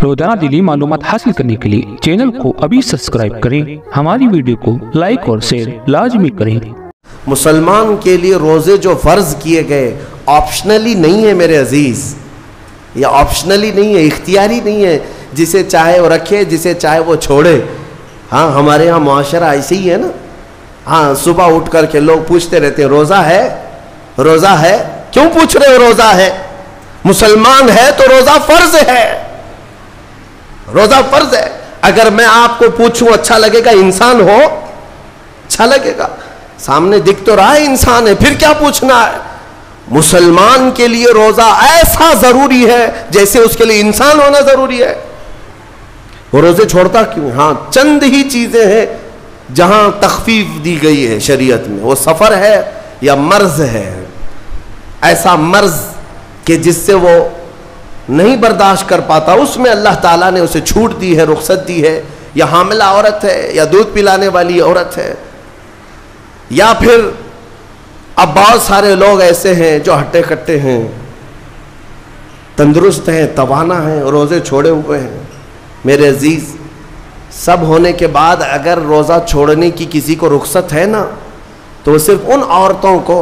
रोजाना दिली मालूमात हासिल करने के लिए चैनल को अभी सब्सक्राइब करें। हमारी वीडियो को लाइक और शेयर लाजमी करें। मुसलमान के लिए रोज़े जो फ़र्ज़ किए गए ऑप्शनली नहीं है मेरे अजीज़, या ऑप्शनली नहीं है, इख्तियारी नहीं है। जिसे चाहे वो रखे, जिसे चाहे वो छोड़े। हाँ, हमारे यहाँ मुआशरा ऐसे ही है ना। हाँ, सुबह उठ करके लोग पूछते रहते हैं रोज़ा है, रोज़ा है। क्यों पूछ रहे हो रोज़ा है? मुसलमान है तो रोज़ा फ़र्ज़ है, रोज़ा फ़र्ज़ है। अगर मैं आपको पूछूं अच्छा लगेगा? इंसान हो अच्छा लगेगा, सामने दिख तो रहा है इंसान है, फिर क्या पूछना है? मुसलमान के लिए रोज़ा ऐसा ज़रूरी है जैसे उसके लिए इंसान होना ज़रूरी है। वो रोज़े छोड़ता क्यों? हाँ, चंद ही चीज़ें हैं जहां तखफीफ दी गई है शरीयत में। वो सफ़र है या मर्ज है, ऐसा मर्ज कि जिससे वो नहीं बर्दाश्त कर पाता, उसमें अल्लाह ताला ने उसे छूट दी है, रुख्सत दी है। या हामिला औरत है, या दूध पिलाने वाली औरत है, या फिर अब बहुत सारे लोग ऐसे हैं जो हट्टे कट्टे हैं, तंदुरुस्त हैं, तवाना हैं, रोज़े छोड़े हुए हैं। मेरे अजीज़, सब होने के बाद अगर रोज़ा छोड़ने की किसी को रुख्सत है ना, तो सिर्फ उन औरतों को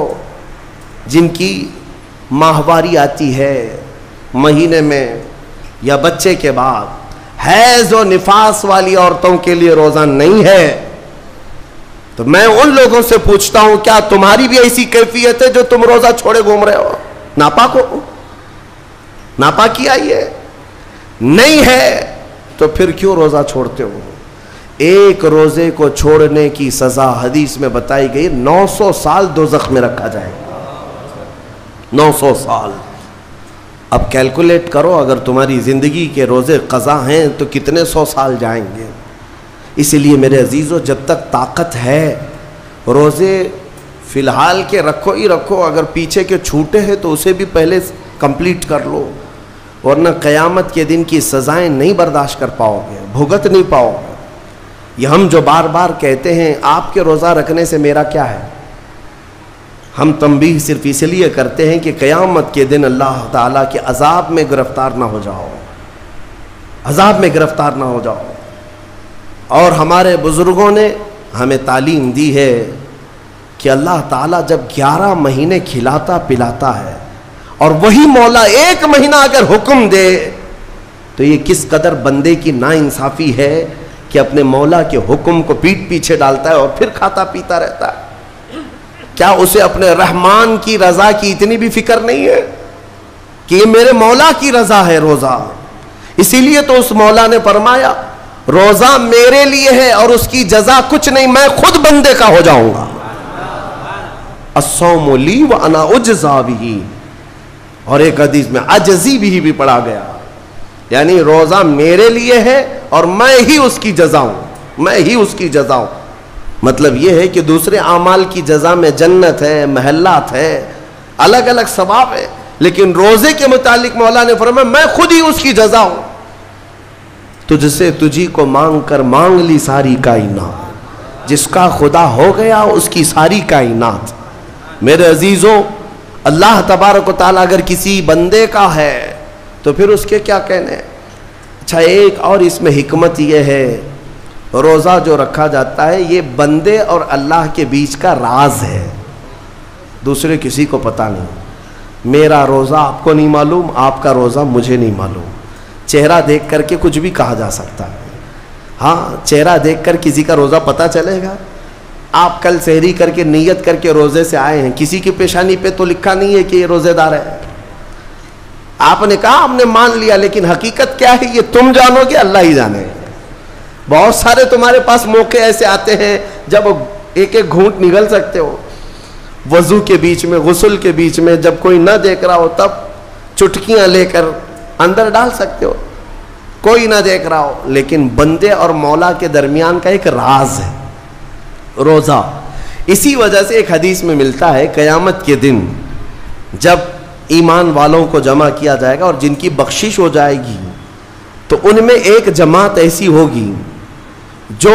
जिनकी माहवारी आती है महीने में या बच्चे के बाद, हैज़ और निफास वाली औरतों के लिए रोज़ा नहीं है। तो मैं उन लोगों से पूछता हूं, क्या तुम्हारी भी ऐसी कैफियत है जो तुम रोज़ा छोड़े घूम रहे हो? नापाक हो, नापाकी आई है? नहीं है तो फिर क्यों रोज़ा छोड़ते हो? एक रोज़े को छोड़ने की सज़ा हदीस में बताई गई, 900 साल दोज़ख में रखा जाएगा। 900 साल। अब कैलकुलेट करो, अगर तुम्हारी ज़िंदगी के रोज़े क़ज़ा हैं तो कितने 100 साल जाएंगे। इसलिए मेरे अजीज़ों, जब तक ताकत है रोज़े फ़िलहाल के रखो ही रखो। अगर पीछे के छूटे हैं तो उसे भी पहले कंप्लीट कर लो, वरना क़यामत के दिन की सज़ाएं नहीं बर्दाश्त कर पाओगे, भुगत नहीं पाओगे। ये हम जो बार बार कहते हैं आपके रोज़ा रखने से मेरा क्या है, हम तंबीह सिर्फ इसलिए करते हैं कि क़यामत के दिन अल्लाह ताला के अज़ाब में गिरफ़्तार ना हो जाओ, अज़ाब में गिरफ़्तार ना हो जाओ। और हमारे बुज़ुर्गों ने हमें तालीम दी है कि अल्लाह ताला जब 11 महीने खिलाता पिलाता है और वही मौला 1 महीना अगर हुक्म दे, तो ये किस कदर बंदे की नाइंसाफ़ी है कि अपने मौला के हुक्म को पीठ पीछे डालता है और फिर खाता पीता रहता है। क्या उसे अपने रहमान की रज़ा की इतनी भी फिक्र नहीं है कि ये मेरे मौला की रज़ा है रोज़ा? इसीलिए तो उस मौला ने फरमाया, रोज़ा मेरे लिए है और उसकी जज़ा कुछ नहीं, मैं खुद बंदे का हो जाऊंगा। अस्सौमु ली व अना उज्ज़ा बिही। और एक हदीस में अजज़ी भी पढ़ा गया, यानी रोज़ा मेरे लिए है और मैं ही उसकी जज़ा हूं, मैं ही उसकी जज़ा हूं। मतलब यह है कि दूसरे आमाल की जज़ा में जन्नत है, महल्लात है, अलग अलग सवाब है, लेकिन रोज़े के मुतालिक मौला ने फरमाया मैं खुद ही उसकी जज़ा हूं। तुझसे तुझी को मांग कर मांग ली सारी कायनात, जिसका खुदा हो गया उसकी सारी कायनात। मेरे अजीज़ों, अल्लाह तबारक व तआला अगर किसी बंदे का है तो फिर उसके क्या कहने। अच्छा, एक और इसमें हिकमत यह है, रोज़ा जो रखा जाता है ये बंदे और अल्लाह के बीच का राज है, दूसरे किसी को पता नहीं। मेरा रोज़ा आपको नहीं मालूम, आपका रोज़ा मुझे नहीं मालूम। चेहरा देख करके कुछ भी कहा जा सकता है। हाँ, चेहरा देखकर किसी का रोज़ा पता चलेगा। आप कल सहरी करके नियत करके रोज़े से आए हैं, किसी की पेशानी पे तो लिखा नहीं है कि ये रोज़ेदार है। आपने कहा, आपने मान लिया, लेकिन हकीकत क्या है ये तुम जानोगे, अल्लाह ही जाने। बहुत सारे तुम्हारे पास मौके ऐसे आते हैं जब एक एक घूंट निगल सकते हो, वज़ू के बीच में, गुस्ल के बीच में, जब कोई ना देख रहा हो तब चुटकियां लेकर अंदर डाल सकते हो, कोई ना देख रहा हो। लेकिन बंदे और मौला के दरमियान का एक राज है रोज़ा। इसी वजह से एक हदीस में मिलता है, क़यामत के दिन जब ईमान वालों को जमा किया जाएगा और जिनकी बख्शिश हो जाएगी, तो उनमें एक जमात ऐसी होगी जो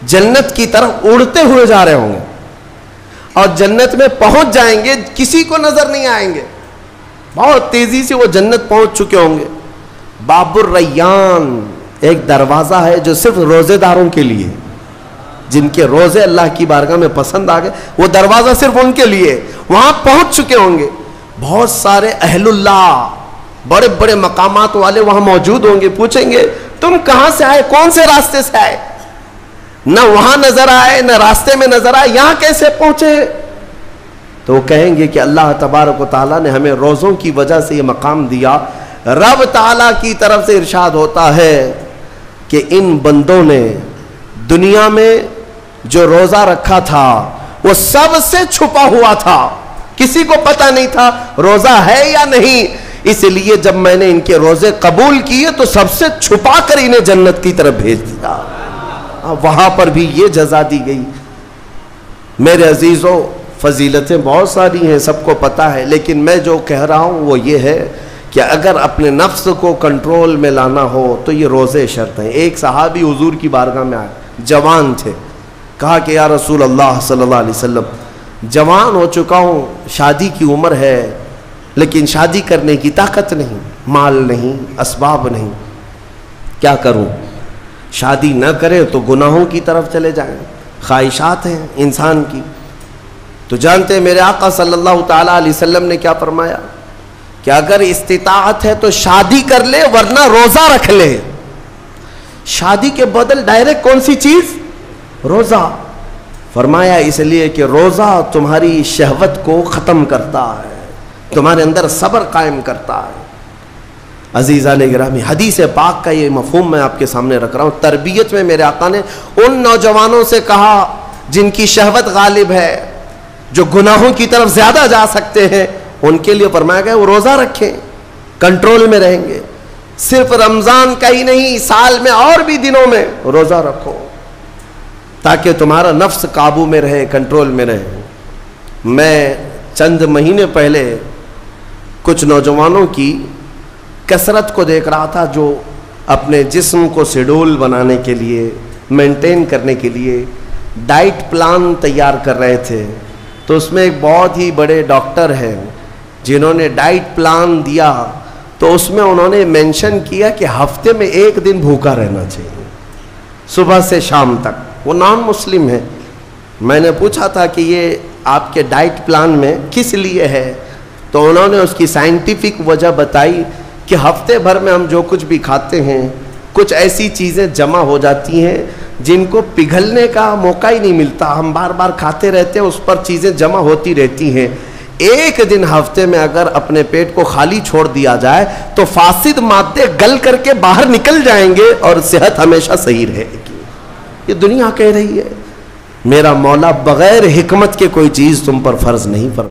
जन्नत की तरफ उड़ते हुए जा रहे होंगे और जन्नत में पहुंच जाएंगे, किसी को नजर नहीं आएंगे। बहुत तेजी से वो जन्नत पहुंच चुके होंगे बाबुर रैयान एक दरवाज़ा है जो सिर्फ रोज़ेदारों के लिए, जिनके रोज़े अल्लाह की बारगाह में पसंद आ गए, वो दरवाज़ा सिर्फ उनके लिए। वहाँ पहुँच चुके होंगे बहुत सारे अहलुल्लाह, बड़े बड़े मकामात वाले वहाँ मौजूद होंगे। पूछेंगे तुम कहाँ से आए, कौन से रास्ते से आए? न वहाँ नज़र आए, न रास्ते में नज़र आए, यहाँ कैसे पहुँचे? तो वो कहेंगे कि अल्लाह तबारक व तआला ने हमें रोज़ों की वजह से ये मकाम दिया। रब ताला की तरफ से इरशाद होता है कि इन बंदों ने दुनिया में जो रोज़ा रखा था वो सबसे छुपा हुआ था, किसी को पता नहीं था रोज़ा है या नहीं। इसलिए जब मैंने इनके रोज़े कबूल किए तो सबसे छुपा कर इन्हें जन्नत की तरफ भेज दिया। वहाँ पर भी ये जज़ा दी गई। मेरे अजीज़ों, फजीलतें बहुत सारी हैं, सबको पता है, लेकिन मैं जो कह रहा हूँ वो ये है कि अगर अपने नफ्स को कंट्रोल में लाना हो तो ये रोज़े शर्त हैं। एक सहाबी हुजूर की बारगाह में आए, जवान थे, कहा कि या रसूल अल्लाह सल्लल्लाहु अलैहि वसल्लम, जवान हो चुका हूँ, शादी की उम्र है, लेकिन शादी करने की ताकत नहीं, माल नहीं, असबाब नहीं, क्या करूँ? शादी न करे तो गुनाहों की तरफ चले जाएं, ख्वाहिशात हैं इंसान की। तो जानते हैं मेरे आका सल्लल्लाहु ताला अलैहि वसल्लम ने क्या फरमाया कि अगर इस्तिताअत है तो शादी कर ले, वरना रोज़ा रख ले। शादी के बदल डायरेक्ट कौन सी चीज़? रोज़ा। फरमाया इसलिए कि रोज़ा तुम्हारी शहवत को ख़त्म करता है, तुम्हारे अंदर सब्र कायम करता है। अज़ीज़ान गिरामी, हदीस पाक का ये मफ़हूम मैं आपके सामने रख रहा हूँ। तरबियत में मेरे आका ने उन नौजवानों से कहा जिनकी शहवत गालिब है, जो गुनाहों की तरफ ज़्यादा जा सकते हैं, उनके लिए फरमाया गया वो रोज़ा रखें, कंट्रोल में रहेंगे। सिर्फ रमज़ान का ही नहीं, साल में और भी दिनों में रोज़ा रखो ताकि तुम्हारा नफ्स काबू में रहे, कंट्रोल में रहे। मैं चंद महीने पहले कुछ नौजवानों की कसरत को देख रहा था जो अपने जिस्म को शेड्यूल बनाने के लिए, मेंटेन करने के लिए डाइट प्लान तैयार कर रहे थे। तो उसमें एक बहुत ही बड़े डॉक्टर हैं जिन्होंने डाइट प्लान दिया, तो उसमें उन्होंने मेंशन किया कि हफ्ते में एक दिन भूखा रहना चाहिए, सुबह से शाम तक। वो नॉन मुस्लिम है। मैंने पूछा था कि ये आपके डाइट प्लान में किस लिए है, तो उन्होंने उसकी साइंटिफिक वजह बताई कि हफ्ते भर में हम जो कुछ भी खाते हैं, कुछ ऐसी चीज़ें जमा हो जाती हैं जिनको पिघलने का मौका ही नहीं मिलता, हम बार बार खाते रहते हैं, उस पर चीज़ें जमा होती रहती हैं। एक दिन हफ्ते में अगर अपने पेट को खाली छोड़ दिया जाए तो फासिद मादे गल करके बाहर निकल जाएंगे और सेहत हमेशा सही रहेगी। ये दुनिया कह रही है। मेरा मौला बगैर हिकमत के कोई चीज़ तुम पर फर्ज नहीं फरमा।